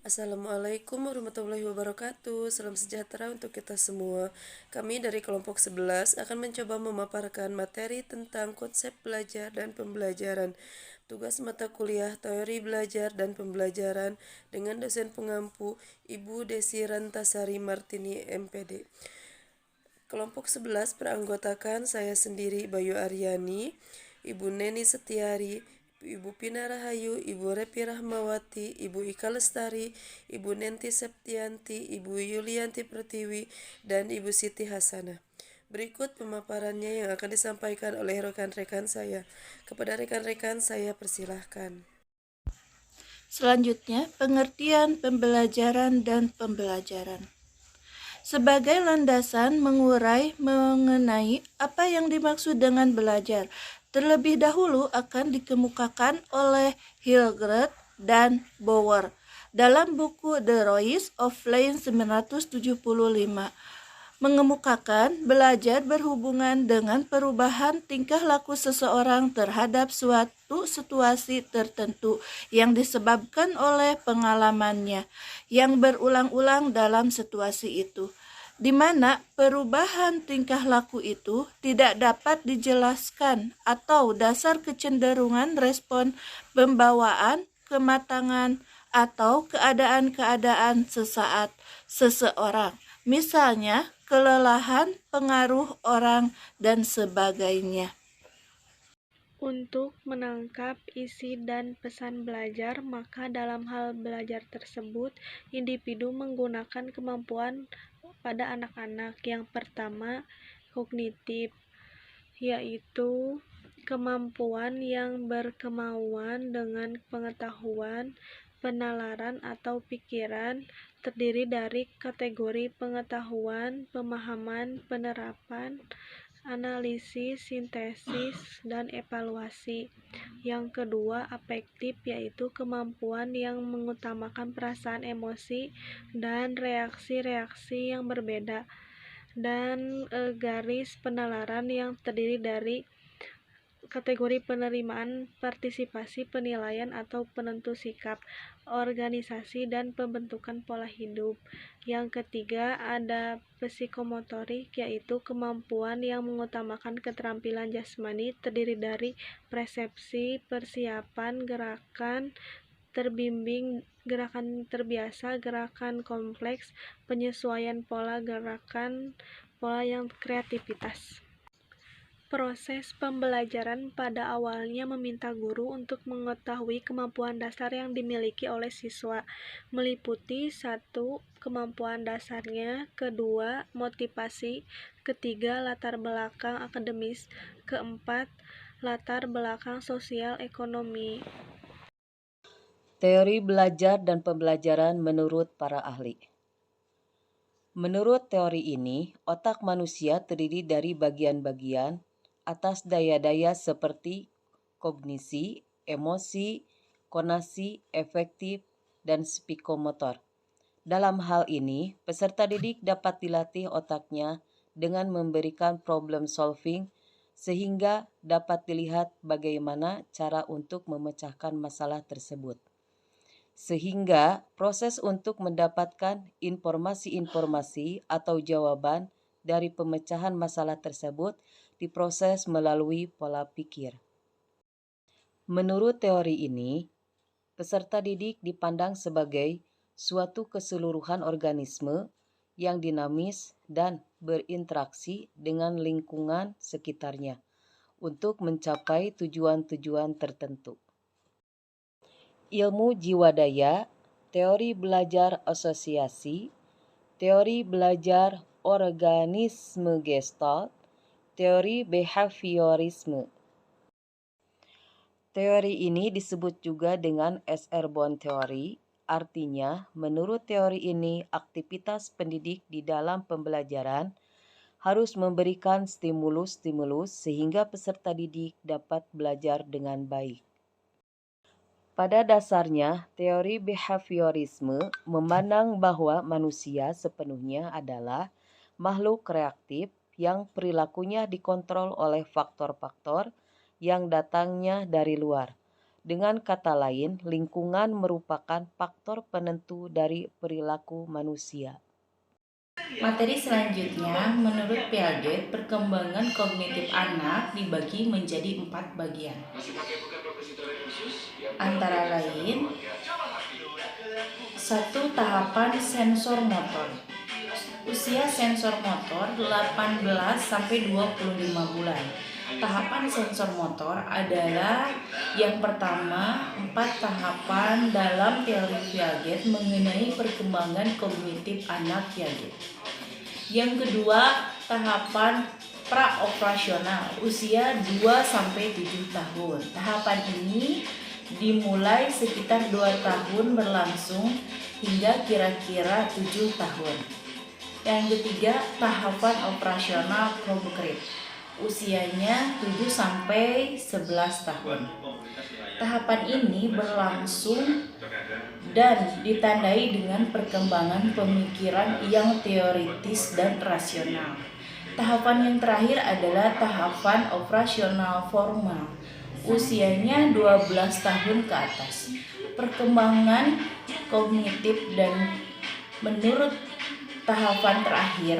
Assalamualaikum warahmatullahi wabarakatuh. Salam sejahtera untuk kita semua. Kami dari kelompok 11 akan mencoba memaparkan materi tentang konsep belajar dan pembelajaran. Tugas mata kuliah teori belajar dan pembelajaran dengan dosen pengampu Ibu Desi Rantasari Martini MPD. Kelompok 11 beranggotakan saya sendiri Bayu Aryani, Ibu Neni Setiari, Ibu Pina Rahayu, Ibu Repi Rahmawati, Ibu Ika Lestari, Ibu Nenti Septianti, Ibu Yulianti Pertiwi, dan Ibu Siti Hasanah. Berikut pemaparannya yang akan disampaikan oleh rekan-rekan saya. Kepada rekan-rekan saya persilahkan. Selanjutnya, pengertian pembelajaran dan pembelajaran. Sebagai landasan mengurai mengenai apa yang dimaksud dengan belajar, terlebih dahulu akan dikemukakan oleh Hildred dan Bower dalam buku The Rise of Lane 1975. Mengemukakan belajar berhubungan dengan perubahan tingkah laku seseorang terhadap suatu situasi tertentu yang disebabkan oleh pengalamannya yang berulang-ulang dalam situasi itu, di mana perubahan tingkah laku itu tidak dapat dijelaskan atau dasar kecenderungan respon pembawaan, kematangan, atau keadaan-keadaan sesaat seseorang. Misalnya, kelelahan, pengaruh orang, dan sebagainya. Untuk menangkap isi dan pesan belajar, maka dalam hal belajar tersebut, individu menggunakan kemampuan pada anak-anak. Yang pertama, kognitif, yaitu kemampuan yang berkemauan dengan pengetahuan, penalaran atau pikiran, terdiri dari kategori pengetahuan, pemahaman, penerapan, analisis, sintesis, dan evaluasi. Yang kedua, afektif, yaitu kemampuan yang mengutamakan perasaan, emosi, dan reaksi-reaksi yang berbeda. Dan garis penalaran yang terdiri dari kategori penerimaan, partisipasi, penilaian atau penentu sikap, organisasi, dan pembentukan pola hidup. Yang ketiga, ada psikomotorik, yaitu kemampuan yang mengutamakan keterampilan jasmani, terdiri dari persepsi, persiapan, gerakan terbimbing, gerakan terbiasa, gerakan kompleks, penyesuaian pola gerakan, pola yang kreativitas. Proses pembelajaran pada awalnya meminta guru untuk mengetahui kemampuan dasar yang dimiliki oleh siswa, meliputi 1. Kemampuan dasarnya, kedua, motivasi, ketiga, latar belakang akademis, keempat, latar belakang sosial ekonomi. Teori belajar dan pembelajaran menurut para ahli. Menurut teori ini, otak manusia terdiri dari bagian-bagian atas daya-daya seperti kognisi, emosi, konasi, efektif, dan psikomotor. Dalam hal ini, peserta didik dapat dilatih otaknya dengan memberikan problem solving sehingga dapat dilihat bagaimana cara untuk memecahkan masalah tersebut. Sehingga proses untuk mendapatkan informasi-informasi atau jawaban dari pemecahan masalah tersebut diproses melalui pola pikir. Menurut teori ini, peserta didik dipandang sebagai suatu keseluruhan organisme yang dinamis dan berinteraksi dengan lingkungan sekitarnya untuk mencapai tujuan-tujuan tertentu. Ilmu jiwa daya, teori belajar asosiasi, teori belajar organisme gestalt, teori behaviorisme. Teori ini disebut juga dengan Eschborn Theory, artinya menurut teori ini aktivitas pendidik di dalam pembelajaran harus memberikan stimulus-stimulus sehingga peserta didik dapat belajar dengan baik. Pada dasarnya, teori behaviorisme memandang bahwa manusia sepenuhnya adalah makhluk reaktif yang perilakunya dikontrol oleh faktor-faktor yang datangnya dari luar. Dengan kata lain, lingkungan merupakan faktor penentu dari perilaku manusia. Materi selanjutnya, menurut Piaget, perkembangan kognitif anak dibagi menjadi 4 bagian. Antara lain, 1. Tahapan sensor motor. Usia sensor motor 18 sampai 25 bulan. Tahapan sensor motor adalah yang pertama 4 tahapan dalam teori Piaget mengenai perkembangan kognitif anak Piaget. Yang kedua, tahapan praoperasional usia 2 sampai 7 tahun. Tahapan ini dimulai sekitar 2 tahun berlangsung hingga kira-kira 7 tahun. Yang ketiga, tahapan operasional konkret. Usianya 7 sampai 11 tahun. Tahapan ini berlangsung dan ditandai dengan perkembangan pemikiran yang teoritis dan rasional. Tahapan yang terakhir adalah tahapan operasional formal. Usianya 12 tahun ke atas. Perkembangan kognitif dan menurut tahapan terakhir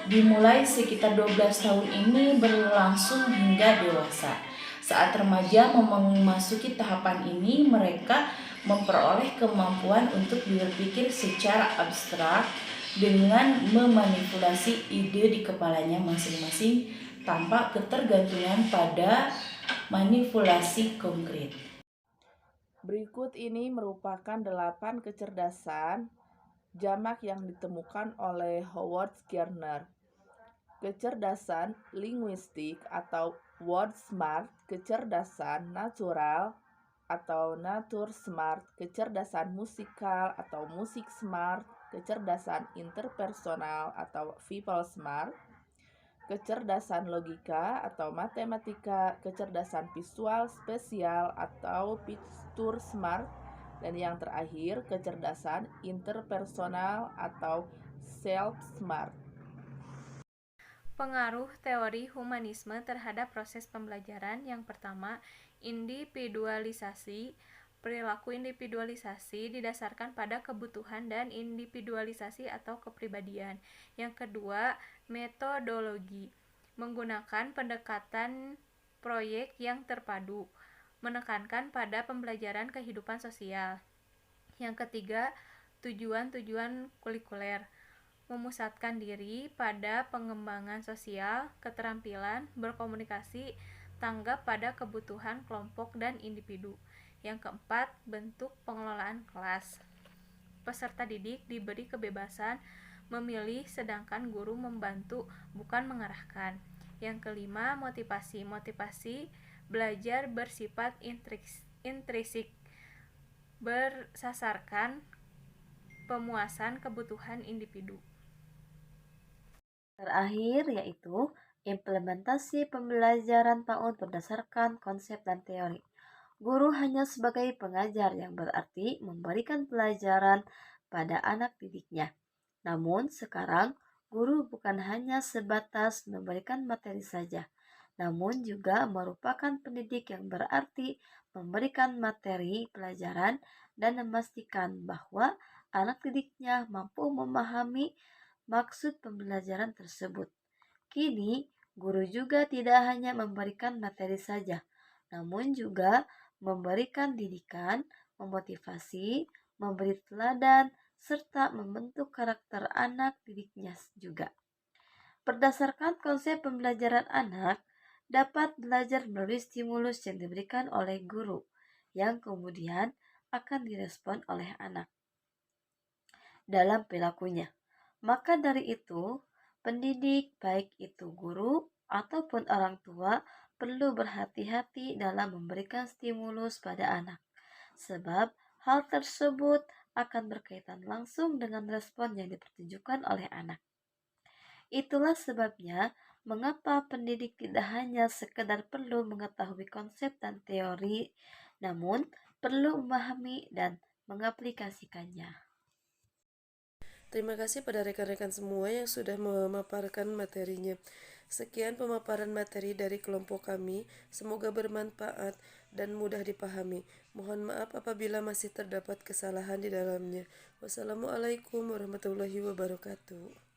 dimulai sekitar 12 tahun ini berlangsung hingga dewasa. Saat remaja memasuki tahapan ini, mereka memperoleh kemampuan untuk berpikir secara abstrak dengan memanipulasi ide di kepalanya masing-masing tanpa ketergantungan pada manipulasi konkret. Berikut ini merupakan 8 kecerdasan jamak yang ditemukan oleh Howard Gardner. Kecerdasan linguistik atau word smart, kecerdasan natural atau nature smart, kecerdasan musikal atau music smart, kecerdasan interpersonal atau people smart, kecerdasan logika atau matematika, kecerdasan visual spesial atau picture smart, dan yang terakhir kecerdasan interpersonal atau self smart. Pengaruh teori humanisme terhadap proses pembelajaran. Yang pertama, individualisasi. Perilaku individualisasi didasarkan pada kebutuhan dan individualisasi atau kepribadian. Yang kedua, metodologi. Menggunakan pendekatan proyek yang terpadu, menekankan pada pembelajaran kehidupan sosial. Yang ketiga, tujuan-tujuan kulikuler. Memusatkan diri pada pengembangan sosial, keterampilan, berkomunikasi, tanggap pada kebutuhan kelompok dan individu. Yang keempat, bentuk pengelolaan kelas. Peserta didik diberi kebebasan memilih sedangkan guru membantu, bukan mengarahkan. Yang kelima, motivasi. Motivasi belajar bersifat intrinsik, bersasarkan pemuasan kebutuhan individu. Terakhir yaitu implementasi pembelajaran PAUD berdasarkan konsep dan teori. Guru hanya sebagai pengajar yang berarti memberikan pelajaran pada anak didiknya. Namun sekarang guru bukan hanya sebatas memberikan materi saja, namun juga merupakan pendidik yang berarti memberikan materi pelajaran dan memastikan bahwa anak didiknya mampu memahami maksud pembelajaran tersebut. Kini, guru juga tidak hanya memberikan materi saja, namun juga memberikan didikan, memotivasi, memberi teladan, serta membentuk karakter anak didiknya juga. Berdasarkan konsep pembelajaran anak, dapat belajar melalui stimulus yang diberikan oleh guru, yang kemudian akan direspon oleh anak dalam perilakunya. Maka dari itu, pendidik baik itu guru ataupun orang tua perlu berhati-hati dalam memberikan stimulus pada anak, sebab hal tersebut akan berkaitan langsung dengan respon yang dipertunjukkan oleh anak. Itulah sebabnya mengapa pendidik tidak hanya sekedar perlu mengetahui konsep dan teori, namun perlu memahami dan mengaplikasikannya. Terima kasih pada rekan-rekan semua yang sudah memaparkan materinya. Sekian pemaparan materi dari kelompok kami, semoga bermanfaat dan mudah dipahami. Mohon maaf apabila masih terdapat kesalahan di dalamnya. Wassalamualaikum warahmatullahi wabarakatuh.